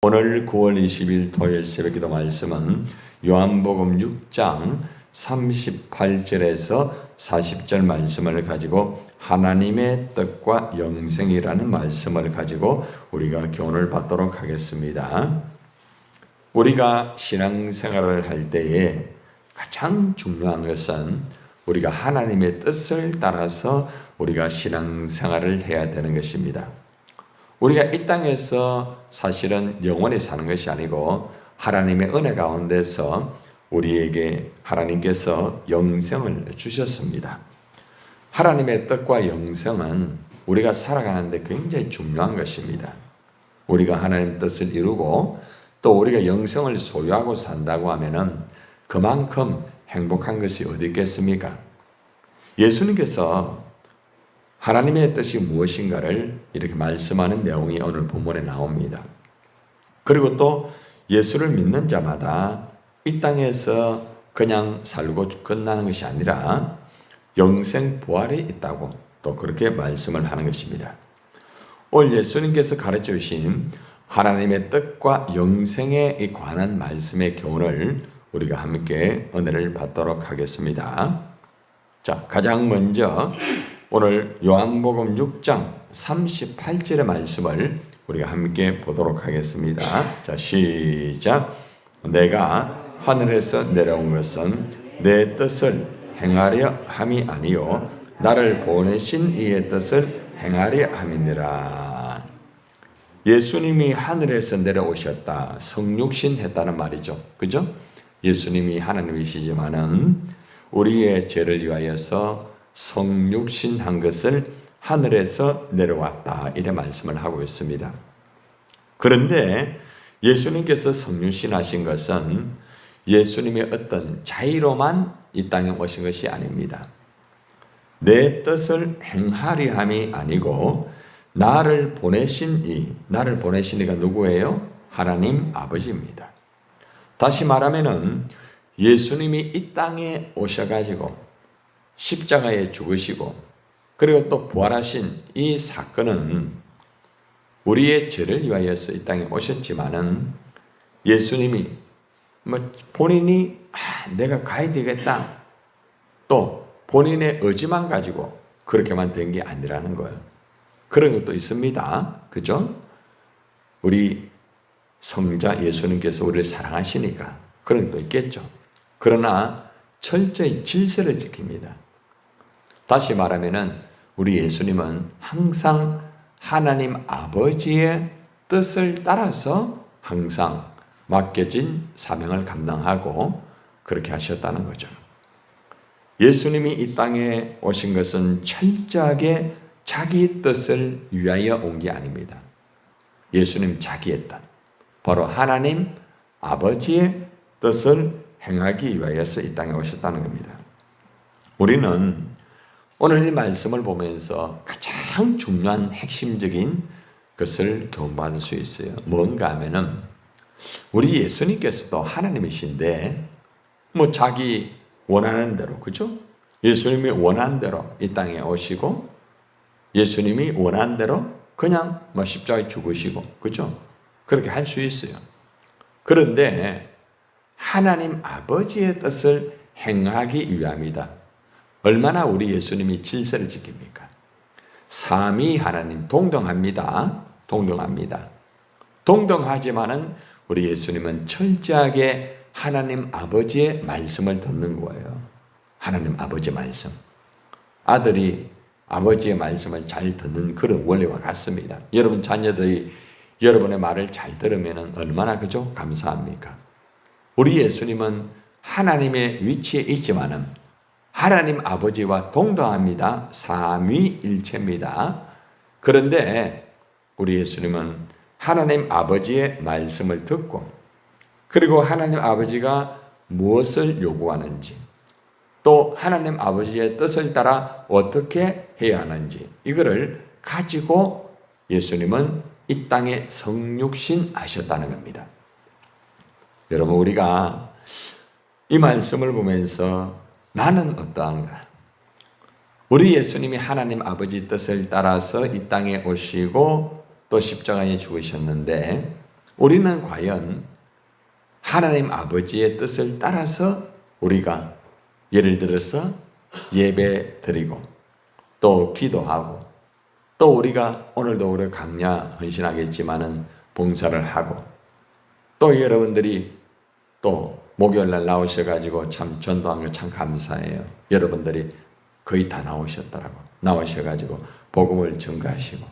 오늘 9월 20일 토요일 새벽기도 말씀은 요한복음 6장 38절에서 40절 말씀을 가지고 하나님의 뜻과 영생이라는 말씀을 가지고 우리가 교훈을 받도록 하겠습니다. 우리가 신앙생활을 할 때에 가장 중요한 것은 우리가 하나님의 뜻을 따라서 우리가 신앙생활을 해야 되는 것입니다. 우리가 이 땅에서 사실은 영원히 사는 것이 아니고 하나님의 은혜 가운데서 우리에게 하나님께서 영생을 주셨습니다. 하나님의 뜻과 영생은 우리가 살아가는데 굉장히 중요한 것입니다. 우리가 하나님의 뜻을 이루고 또 우리가 영생을 소유하고 산다고 하면은 그만큼 행복한 것이 어디 있겠습니까? 예수님께서 하나님의 뜻이 무엇인가를 이렇게 말씀하는 내용이 오늘 본문에 나옵니다. 그리고 또 예수를 믿는 자마다 이 땅에서 그냥 살고 끝나는 것이 아니라 영생 부활이 있다고 또 그렇게 말씀을 하는 것입니다. 오늘 예수님께서 가르쳐 주신 하나님의 뜻과 영생에 관한 말씀의 교훈을 우리가 함께 은혜를 받도록 하겠습니다. 자, 가장 먼저 오늘 요한복음 6장 38절의 말씀을 우리가 함께 보도록 하겠습니다. 자, 시작. 내가 하늘에서 내려온 것은 내 뜻을 행하려 함이 아니요 나를 보내신 이의 뜻을 행하려 함이니라. 예수님이 하늘에서 내려오셨다. 성육신 했다는 말이죠. 그죠? 예수님이 하나님이시지만은 우리의 죄를 위하여서 성육신한 것을 하늘에서 내려왔다. 이래 말씀을 하고 있습니다. 그런데 예수님께서 성육신하신 것은 예수님의 어떤 자의로만 이 땅에 오신 것이 아닙니다. 내 뜻을 행하리 함이 아니고 나를 보내신 이가 누구예요? 하나님 아버지입니다. 다시 말하면은 예수님이 이 땅에 오셔가지고 십자가에 죽으시고 그리고 또 부활하신 이 사건은 우리의 죄를 위하여서 이 땅에 오셨지만은 예수님이 본인이 내가 가야 되겠다 또 본인의 의지만 가지고 그렇게만 된 게 아니라는 거예요. 그런 것도 있습니다. 그죠? 우리 성자 예수님께서 우리를 사랑하시니까 그런 것도 있겠죠. 그러나 철저히 질서를 지킵니다. 다시 말하면은 우리 예수님은 항상 하나님 아버지의 뜻을 따라서 항상 맡겨진 사명을 감당하고 그렇게 하셨다는 거죠. 예수님이 이 땅에 오신 것은 철저하게 자기 뜻을 위하여 온 게 아닙니다. 예수님 자기의 뜻, 바로 하나님 아버지의 뜻을 행하기 위하여서 이 땅에 오셨다는 겁니다. 우리는 오늘 이 말씀을 보면서 가장 중요한 핵심적인 것을 교훈받을 수 있어요. 뭔가 하면은 우리 예수님께서도 하나님이신데 자기 원하는 대로, 그죠? 예수님이 원하는 대로 이 땅에 오시고 예수님이 원하는 대로 그냥 십자가에 죽으시고, 그죠? 그렇게 할 수 있어요. 그런데 하나님 아버지의 뜻을 행하기 위함이다. 얼마나 우리 예수님이 질서를 지킵니까? 삼위 하나님 동등합니다. 동등하지만은 우리 예수님은 철저하게 하나님 아버지의 말씀을 듣는 거예요. 하나님 아버지 말씀. 아들이 아버지의 말씀을 잘 듣는 그런 원리와 같습니다. 여러분 자녀들이 여러분의 말을 잘 들으면 얼마나 그죠? 감사합니까? 우리 예수님은 하나님의 위치에 있지만은 하나님 아버지와 동등합니다. 삼위일체입니다. 그런데 우리 예수님은 하나님 아버지의 말씀을 듣고 그리고 하나님 아버지가 무엇을 요구하는지 또 하나님 아버지의 뜻을 따라 어떻게 해야 하는지 이거를 가지고 예수님은 이 땅에 성육신하셨다는 겁니다. 여러분 우리가 이 말씀을 보면서 나는 어떠한가? 우리 예수님이 하나님 아버지 뜻을 따라서 이 땅에 오시고 또 십자가에 죽으셨는데 우리는 과연 하나님 아버지의 뜻을 따라서 우리가 예를 들어서 예배 드리고 또 기도하고 또 우리가 오늘도 우리 강야 헌신하겠지만은 봉사를 하고 또 여러분들이 또 목요일날 나오셔가지고 참 전도한 거 참 감사해요. 여러분들이 거의 다 나오셨더라고. 나오셔가지고 복음을 전가하시고.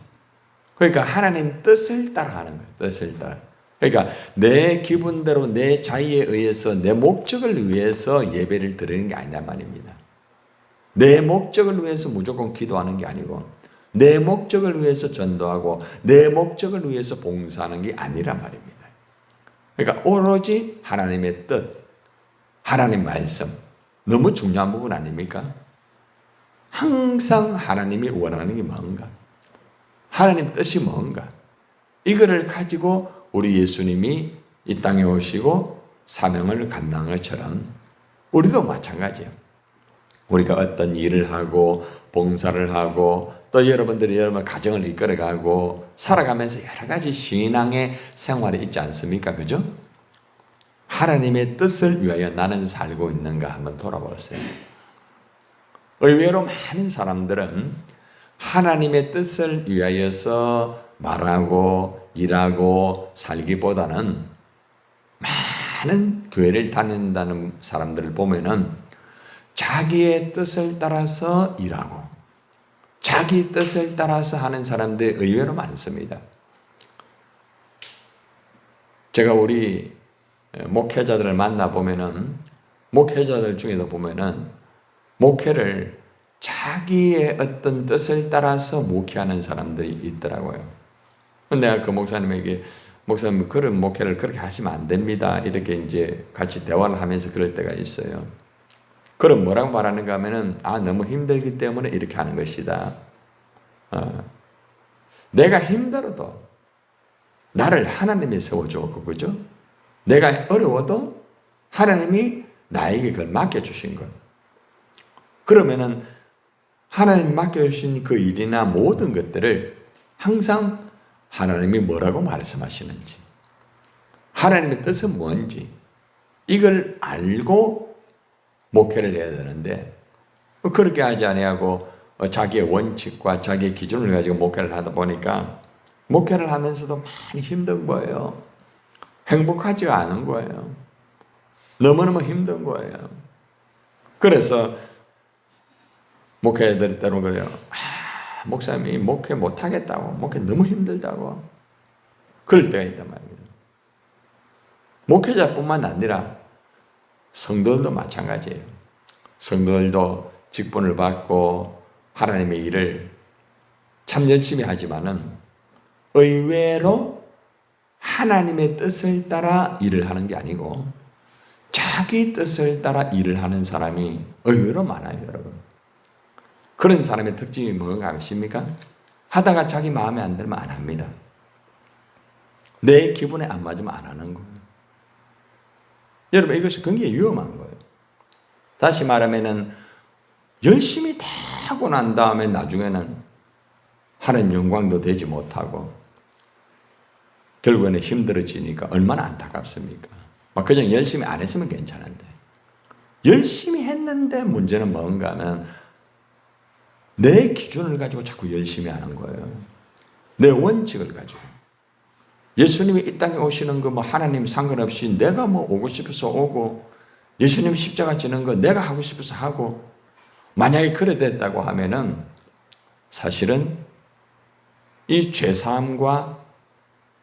그러니까 하나님 뜻을 따라 하는 거예요. 뜻을 따라. 그러니까 내 기분대로 내 자의에 의해서 내 목적을 위해서 예배를 드리는 게 아니란 말입니다. 내 목적을 위해서 무조건 기도하는 게 아니고 내 목적을 위해서 전도하고 내 목적을 위해서 봉사하는 게 아니란 말입니다. 그러니까 오로지 하나님의 뜻, 하나님 말씀 너무 중요한 부분 아닙니까? 항상 하나님이 원하는 게 뭔가? 하나님 뜻이 뭔가? 이거를 가지고 우리 예수님이 이 땅에 오시고 사명을 감당한 것처럼 우리도 마찬가지예요. 우리가 어떤 일을 하고 봉사를 하고 또 여러분들이 여러분 가정을 이끌어가고 살아가면서 여러 가지 신앙의 생활이 있지 않습니까? 그죠? 하나님의 뜻을 위하여 나는 살고 있는가 한번 돌아보세요. 의외로 많은 사람들은 하나님의 뜻을 위하여서 말하고 일하고 살기보다는 많은 교회를 다닌다는 사람들을 보면은 자기의 뜻을 따라서 일하고 자기 뜻을 따라서 하는 사람들이 의외로 많습니다. 제가 우리 목회자들을 만나보면은 목회자들 중에도 보면은 목회를 자기의 어떤 뜻을 따라서 목회하는 사람들이 있더라고요. 내가 그 목사님에게 목사님 그런 목회를 그렇게 하시면 안 됩니다. 이렇게 이제 같이 대화를 하면서 그럴 때가 있어요. 그럼 뭐라고 말하는가 하면은 너무 힘들기 때문에 이렇게 하는 것이다. 내가 힘들어도 나를 하나님이 세워주었고 그죠? 내가 어려워도 하나님이 나에게 그걸 맡겨주신 것. 그러면은 하나님 맡겨주신 그 일이나 모든 것들을 항상 하나님이 뭐라고 말씀하시는지 하나님의 뜻은 뭔지 이걸 알고 목회를 해야 되는데 그렇게 하지 아니하고 자기의 원칙과 자기의 기준을 가지고 목회를 하다 보니까 목회를 하면서도 많이 힘든 거예요. 행복하지가 않은 거예요. 너무너무 힘든 거예요. 그래서 목회자들이 때로 그래요. 목사님이 목회 못하겠다고, 목회 너무 힘들다고. 그럴 때가 있단 말입니다. 목회자뿐만 아니라 성도들도 마찬가지예요. 성도들도 직분을 받고 하나님의 일을 참 열심히 하지만은 의외로 하나님의 뜻을 따라 일을 하는 게 아니고 자기 뜻을 따라 일을 하는 사람이 의외로 많아요, 여러분. 그런 사람의 특징이 뭔가 아십니까? 하다가 자기 마음에 안 들면 안 합니다. 내 기분에 안 맞으면 안 하는 거예요. 여러분 이것이 굉장히 위험한 거예요. 다시 말하면은 열심히 다 하고 난 다음에 나중에는 하나님 영광도 되지 못하고 결국에는 힘들어지니까 얼마나 안타깝습니까? 막 그냥 열심히 안 했으면 괜찮은데 열심히 했는데 문제는 뭔가 하면 내 기준을 가지고 자꾸 열심히 하는 거예요. 내 원칙을 가지고. 예수님이 이 땅에 오시는 거 하나님 상관없이 내가 오고 싶어서 오고 예수님 십자가 지는 거 내가 하고 싶어서 하고 만약에 그래 됐다고 하면은 사실은 이 죄사함과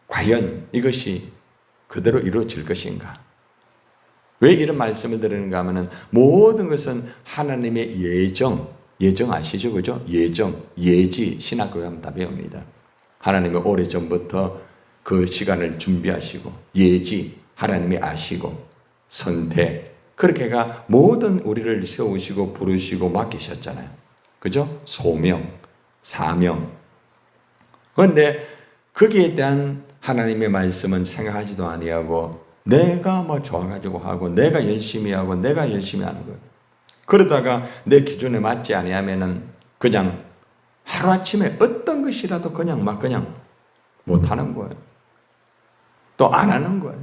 과연 이것이 그대로 이루어질 것인가? 왜 이런 말씀을 드리는가 하면은 모든 것은 하나님의 예정 아시죠? 그죠? 예지, 신학교에 하면 다 배웁니다. 하나님이 오래전부터 그 시간을 준비하시고, 하나님이 아시고, 선택, 그렇게 해가 모든 우리를 세우시고, 부르시고, 맡기셨잖아요. 그죠? 소명, 사명. 그런데 거기에 대한 하나님의 말씀은 생각하지도 아니하고, 내가 좋아가지고 하고, 내가 열심히 하고, 내가 열심히 하는 거예요. 그러다가 내 기준에 맞지 아니하면은 그냥 하루아침에 어떤 것이라도 그냥 못하는 거예요. 또 안 하는 거예요.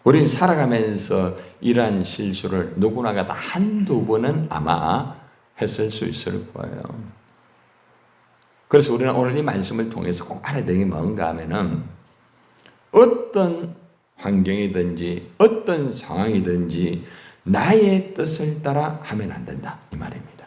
우리는 살아가면서 이러한 실수를 누구나가 다 한두 번은 아마 했을 수 있을 거예요. 그래서 우리는 오늘 이 말씀을 통해서 꼭 알아야 되는 게 뭔가 하면은 어떤 환경이든지 어떤 상황이든지 나의 뜻을 따라 하면 안 된다 이 말입니다.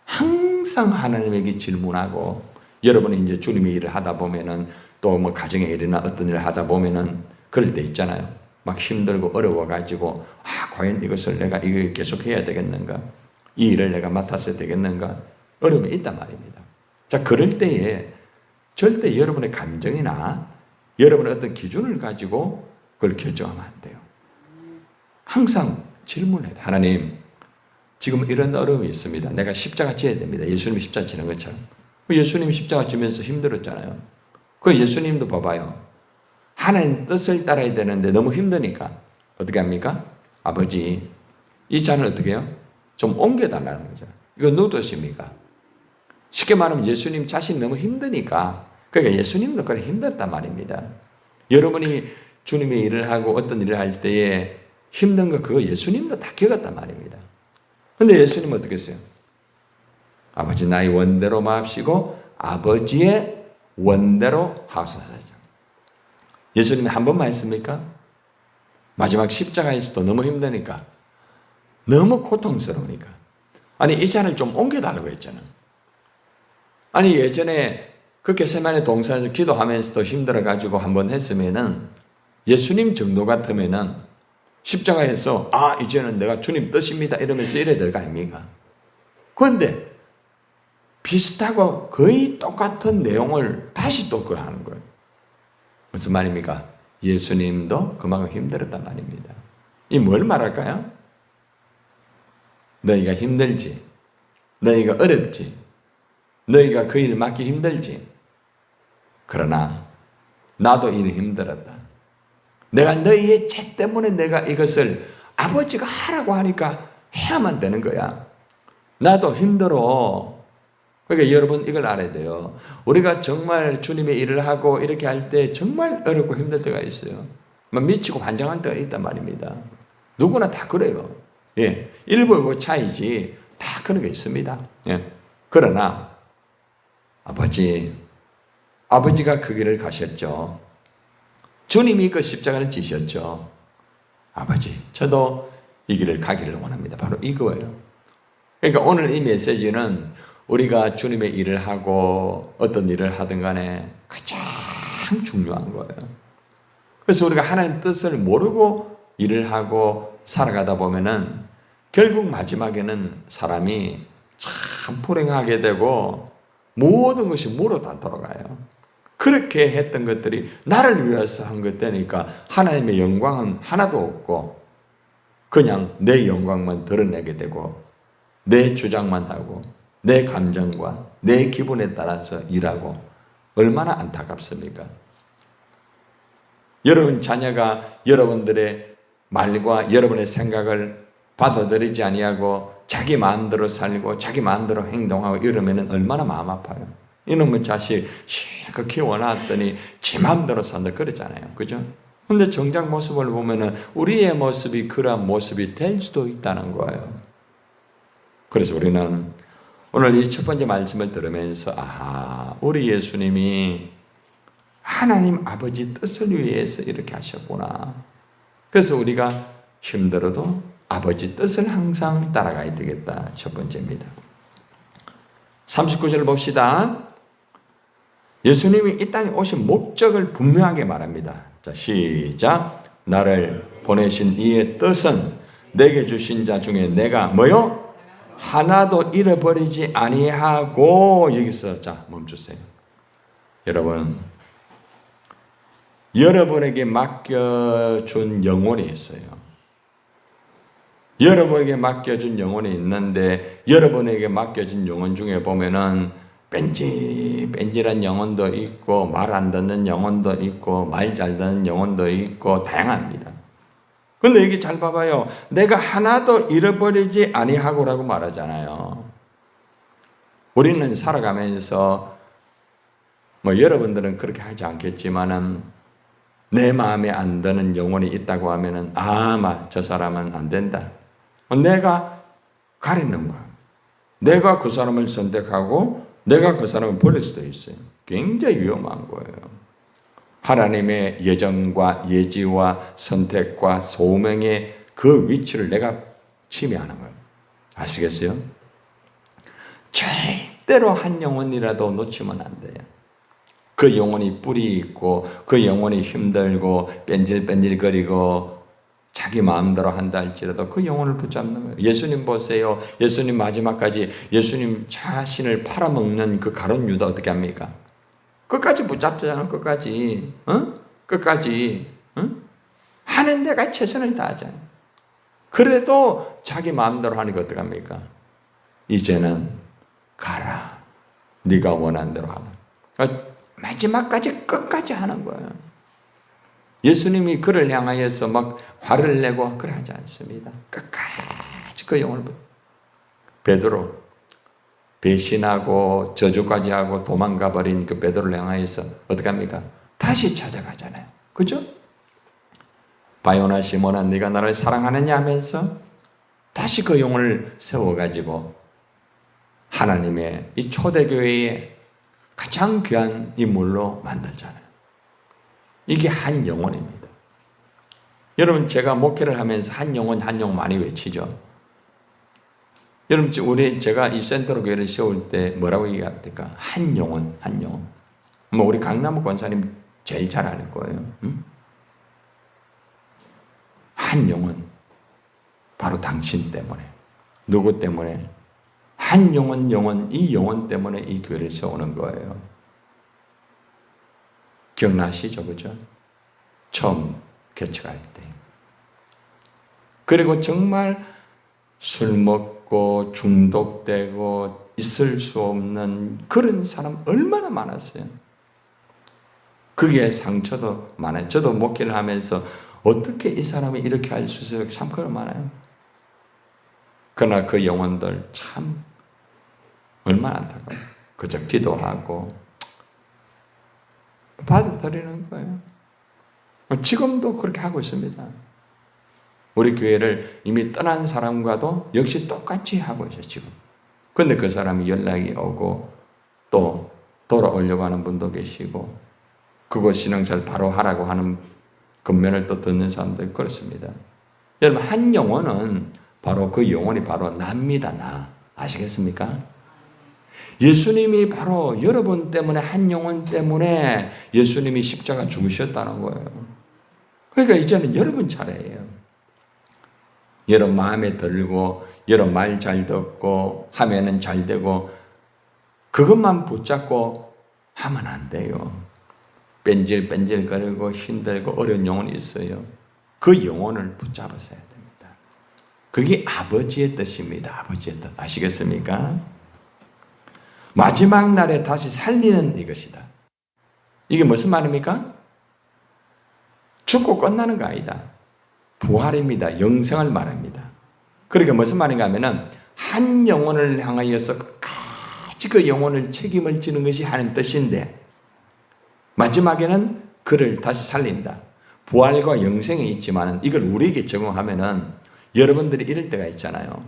항상 하나님에게 질문하고, 여러분이 이제 주님의 일을 하다 보면은 또 뭐 가정의 일이나 어떤 일을 하다 보면은 그럴 때 있잖아요. 막 힘들고 어려워가지고 과연 이것을 내가 이거 계속 해야 되겠는가? 이 일을 내가 맡았어야 되겠는가? 어려움이 있단 말입니다. 자, 그럴 때에 절대 여러분의 감정이나 여러분의 어떤 기준을 가지고 그걸 결정하면 안 돼요. 항상 질문해야 돼. 하나님, 지금 이런 어려움이 있습니다. 내가 십자가 지어야 됩니다. 예수님이 십자가 지는 것처럼. 예수님이 십자가 지면서 힘들었잖아요. 그 예수님도 봐봐요. 하나님 뜻을 따라야 되는데 너무 힘드니까 어떻게 합니까? 아버지, 이 잔을 어떻게 해요? 좀 옮겨달라는 거죠. 이거 누구 뜻입니까? 쉽게 말하면 예수님 자신이 너무 힘드니까. 그러니까 예수님도 그래 힘들단 말입니다. 여러분이 주님의 일을 하고 어떤 일을 할 때에 힘든 거 그거 예수님도 다 겪었단 말입니다. 근데 예수님은 어떻게 했어요? 아버지 나의 원대로 마옵시고 아버지의 원대로 하옵소서. 예수님이 한 번만 했습니까? 마지막 십자가에서도 너무 힘드니까, 너무 고통스러우니까. 아니 이 잔을 좀 옮겨달라고 했잖아. 아니 예전에 그 겟세마네 동산에서 기도하면서도 힘들어가지고 한번 했으면은 예수님 정도 같으면은 십자가에서 이제는 내가 주님 뜻입니다 이러면서 이래야 될 거 아닙니까? 그런데 비슷하고 거의 똑같은 내용을 다시 또 그걸 하는 거예요. 무슨 말입니까? 예수님도 그만큼 힘들었단 말입니다. 이 뭘 말할까요? 너희가 힘들지, 너희가 어렵지, 너희가 그 일 맡기 힘들지. 그러나 나도 일 힘들었다. 내가 너희의 죄 때문에 내가 이것을 아버지가 하라고 하니까 해야만 되는 거야. 나도 힘들어. 그러니까 여러분 이걸 알아야 돼요. 우리가 정말 주님의 일을 하고 이렇게 할 때 정말 어렵고 힘들 때가 있어요. 막 미치고 환장할 때가 있단 말입니다. 누구나 다 그래요. 예, 일부 차이지 다 그런 게 있습니다. 예. 그러나 아버지가 그 길을 가셨죠. 주님이 그 십자가를 지셨죠. 아버지, 저도 이 길을 가기를 원합니다. 바로 이거예요. 그러니까 오늘 이 메시지는 우리가 주님의 일을 하고 어떤 일을 하든 간에 가장 중요한 거예요. 그래서 우리가 하나님의 뜻을 모르고 일을 하고 살아가다 보면은 결국 마지막에는 사람이 참 불행하게 되고 모든 것이 무로 다 돌아가요. 그렇게 했던 것들이 나를 위해서 한 것 되니까 하나님의 영광은 하나도 없고 그냥 내 영광만 드러내게 되고 내 주장만 하고 내 감정과 내 기분에 따라서 일하고, 얼마나 안타깝습니까? 여러분 자녀가 여러분들의 말과 여러분의 생각을 받아들이지 아니하고 자기 마음대로 살고 자기 마음대로 행동하고 이러면 얼마나 마음 아파요. 이놈의 자식 실컷 키워놨더니 지 마음대로 산다 그러잖아요. 그죠? 근데 정작 모습을 보면은 우리의 모습이 그러한 모습이 될 수도 있다는 거예요. 그래서 우리는 오늘 이 첫 번째 말씀을 들으면서 우리 예수님이 하나님 아버지 뜻을 위해서 이렇게 하셨구나. 그래서 우리가 힘들어도 아버지 뜻을 항상 따라가야 되겠다. 첫 번째입니다. 39절을 봅시다. 예수님이 이 땅에 오신 목적을 분명하게 말합니다. 자, 시작. 나를 보내신 이의 뜻은 내게 주신 자 중에 내가 뭐요? 하나도 잃어버리지 아니하고. 여기서 자 멈추세요. 여러분에게 맡겨준 영혼이 있어요. 여러분에게 맡겨준 영혼이 있는데 여러분에게 맡겨진 영혼 중에 보면은 뺀질뺀질한 영혼도 있고 말 안 듣는 영혼도 있고 말 잘 듣는 영혼도 있고 다양합니다. 근데 여기 잘 봐봐요. 내가 하나도 잃어버리지 아니하고라고 말하잖아요. 우리는 살아가면서 뭐 여러분들은 그렇게 하지 않겠지만은 내 마음에 안 드는 영혼이 있다고 하면은 아마 저 사람은 안 된다. 내가 가리는 거야. 내가 그 사람을 선택하고 내가 그 사람을 버릴 수도 있어요. 굉장히 위험한 거예요. 하나님의 예정과 예지와 선택과 소명의 그 위치를 내가 침해하는 거예요. 아시겠어요? 절대로 한 영혼이라도 놓치면 안 돼요. 그 영혼이 뿔이 있고 그 영혼이 힘들고 뺀질뺀질거리고 자기 마음대로 한다 할지라도 그 영혼을 붙잡는 거예요. 예수님 보세요. 예수님 마지막까지 예수님 자신을 팔아먹는 그 가룟 유다 어떻게 합니까? 끝까지 붙잡잖아요. 끝까지. 끝까지. 하는 데가 최선을 다하잖아요. 그래도 자기 마음대로 하니까 어떻게 합니까? 이제는 가라. 네가 원하는 대로 하라. 마지막까지 끝까지 하는 거예요. 예수님이 그를 향하여서 막 화를 내고 그래 하지 않습니다. 끝까지 그 영혼을 베드로 배신하고 저주까지 하고 도망가 버린 그 베드로를 향하여서 어떻게 합니까? 다시 찾아가잖아요. 그죠? 바요나 시몬아 네가 나를 사랑하느냐 하면서 다시 그 영혼을 세워가지고 하나님의 이 초대교회의 가장 귀한 인물로 만들잖아요. 이게 한 영혼입니다. 여러분 제가 목회를 하면서 한 영혼 한 영혼 많이 외치죠. 여러분 제가 이 센터로 교회를 세울 때 뭐라고 얘기합니까? 한 영혼 한 영혼. 뭐 우리 강남우 권사님 제일 잘 아는 거예요. 한 영혼 바로 당신 때문에 누구 때문에 한 영혼 이 영혼 때문에 이 교회를 세우는 거예요. 기억나시죠? 그죠? 처음 개척할 때. 그리고 정말 술 먹고 중독되고 있을 수 없는 그런 사람 얼마나 많았어요. 그게 상처도 많아요. 저도 목회를 하면서 어떻게 이 사람이 이렇게 할 수 있어요? 참 그런 많아요. 그러나 그 영혼들 참 얼마나 안타까워요. 그저 기도하고 받아들이는 거예요. 지금도 그렇게 하고 있습니다. 우리 교회를 이미 떠난 사람과도 역시 똑같이 하고 있어요, 지금. 그런데 그 사람이 연락이 오고 또 돌아오려고 하는 분도 계시고 그곳 신앙사를 바로 하라고 하는 권면을 또 듣는 사람들 그렇습니다. 여러분 한 영혼은 바로 그 영혼이 바로 납니다. 나. 아시겠습니까? 예수님이 바로 여러분 때문에 한 영혼 때문에 예수님이 십자가 죽으셨다는 거예요. 그러니까 이제는 여러분 차례예요. 여러분 마음에 들고 여러분 말 잘 듣고 하면은 잘 되고 그것만 붙잡고 하면 안 돼요. 뺀질뺀질거리고 힘들고 어려운 영혼이 있어요. 그 영혼을 붙잡으셔야 됩니다. 그게 아버지의 뜻입니다. 아버지의 뜻. 아시겠습니까? 마지막 날에 다시 살리는 이것이다. 이게 무슨 말입니까? 죽고 끝나는 거 아니다. 부활입니다. 영생을 말합니다. 그러니까 무슨 말인가 하면은 한 영혼을 향하여서 끝까지 그 영혼을 책임을 지는 것이 하는 뜻인데 마지막에는 그를 다시 살린다. 부활과 영생이 있지만 이걸 우리에게 적용하면은 여러분들이 이럴 때가 있잖아요.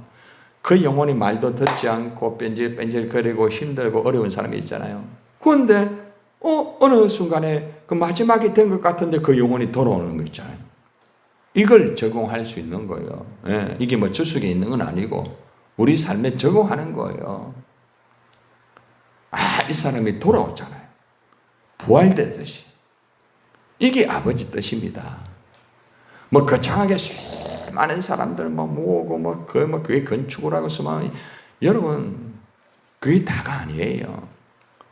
그 영혼이 말도 듣지 않고 뺀질뺀질거리고 힘들고 어려운 사람이 있잖아요. 그런데 어느 순간에 그 마지막이 된 것 같은데 그 영혼이 돌아오는 거 있잖아요. 이걸 적용할 수 있는 거예요. 예, 이게 뭐 주석에 있는 건 아니고 우리 삶에 적용하는 거예요. 이 사람이 돌아왔잖아요. 부활되듯이. 이게 아버지 뜻입니다. 뭐 거창하게 많은 사람들 모으고 교회 건축을 하고 있으면 여러분 그게 다가 아니에요.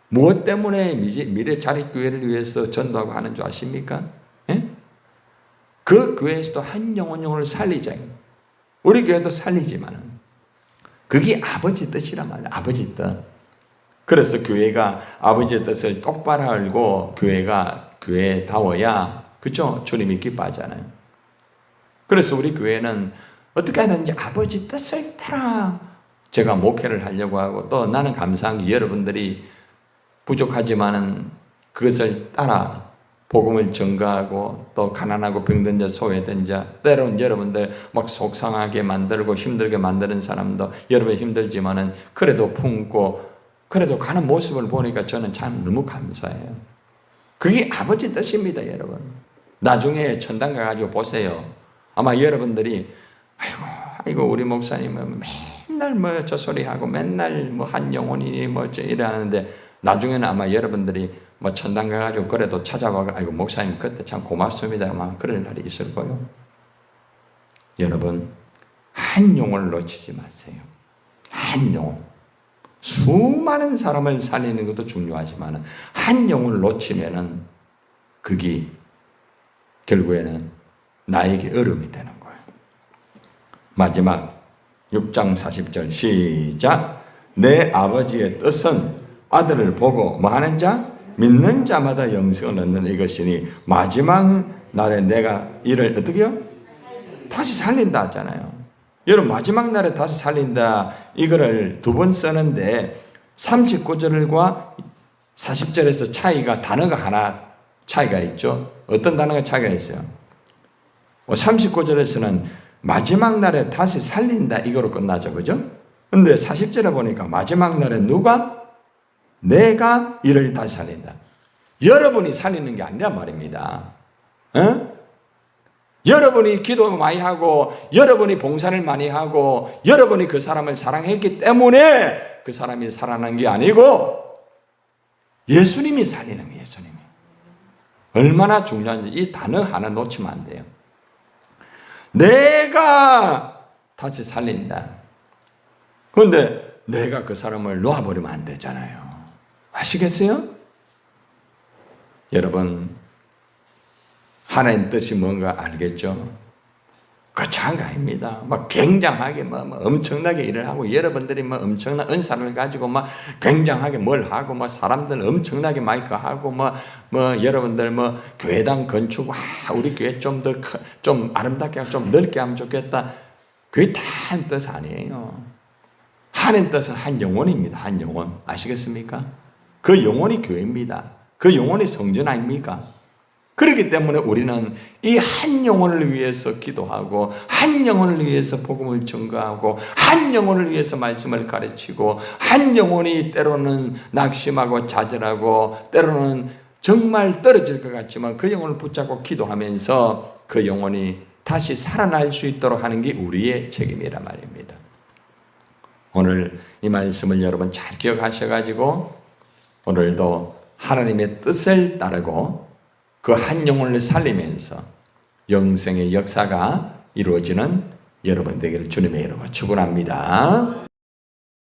무엇 때문에 미래 자립교회를 위해서 전도하고 하는 줄 아십니까? 예? 그 교회에서도 한 영혼을 살리자. 우리 교회도 살리지만 그게 아버지 뜻이란 말이에요. 아버지 뜻. 그래서 교회가 아버지의 뜻을 똑바로 알고 교회가 교회다워야 그렇죠? 주님이 기뻐하잖아요. 그래서 우리 교회는 어떻게 하든지 아버지 뜻을 따라 제가 목회를 하려고 하고 또 나는 감사한 게 여러분들이 부족하지만은 그것을 따라 복음을 전가하고 또 가난하고 병든 자, 소외된 자, 때로는 여러분들 막 속상하게 만들고 힘들게 만드는 사람도 여러분 힘들지만은 그래도 품고 그래도 가는 모습을 보니까 저는 참 너무 감사해요. 그게 아버지 뜻입니다, 여러분. 나중에 천당 가가지고 보세요. 아마 여러분들이 아이고 우리 목사님은 맨날 뭐 저 소리 하고 맨날 뭐 한 영혼이니 뭐 이러는데 나중에는 아마 여러분들이 뭐 천당 가가지고 그래도 찾아와서 아이고 목사님 그때 참 고맙습니다. 아마 그럴 날이 있을 거예요. 여러분 한 영혼을 놓치지 마세요. 한 영혼. 수많은 사람을 살리는 것도 중요하지만 한 영혼을 놓치면은 그게 결국에는 나에게 얼음이 되는 거예요. 마지막 6장 40절 시작. 내 아버지의 뜻은 아들을 보고 뭐 하는 자? 믿는 자마다 영생을 얻는 이것이니 마지막 날에 내가 이를 어떻게 해요? 다시 살린다 하잖아요. 여러분 마지막 날에 다시 살린다 이거를 두 번 쓰는데 39절과 40절에서 차이가 단어가 하나 차이가 있죠. 어떤 단어가 차이가 있어요? 39절에서는 마지막 날에 다시 살린다 이거로 끝나죠. 그죠? 근데 40절에 보니까 마지막 날에 누가? 내가 이를 다시 살린다. 여러분이 살리는 게 아니란 말입니다. 여러분이 기도 많이 하고 여러분이 봉사를 많이 하고 여러분이 그 사람을 사랑했기 때문에 그 사람이 살아난 게 아니고 예수님이 살리는 거예요. 예수님이. 얼마나 중요한지 이 단어 하나 놓치면 안 돼요. 내가 다시 살린다. 그런데 내가 그 사람을 놓아버리면 안 되잖아요. 아시겠어요? 여러분 하나님 뜻이 뭔가 알겠죠? 거창한 거 아닙니다. 막 굉장하게 뭐 엄청나게 일을 하고 여러분들이 뭐 엄청난 은사를 가지고 막 굉장하게 뭘 하고 뭐 사람들 엄청나게 많이 하고 뭐 여러분들 뭐 교회당 건축 우리 교회 좀 더 좀 아름답게 좀 넓게 하면 좋겠다. 그게 다 한 뜻 아니에요. 하나님 뜻은 한 영혼입니다. 한 영혼. 아시겠습니까? 그 영혼이 교회입니다. 그 영혼이 성전 아닙니까? 그렇기 때문에 우리는 이 한 영혼을 위해서 기도하고 한 영혼을 위해서 복음을 전가하고 한 영혼을 위해서 말씀을 가르치고 한 영혼이 때로는 낙심하고 좌절하고 때로는 정말 떨어질 것 같지만 그 영혼을 붙잡고 기도하면서 그 영혼이 다시 살아날 수 있도록 하는 게 우리의 책임이란 말입니다. 오늘 이 말씀을 여러분 잘 기억하셔가지고 오늘도 하나님의 뜻을 따르고 그 한 영혼을 살리면서 영생의 역사가 이루어지는 여러분 되기를 주님의 이름으로 축원합니다.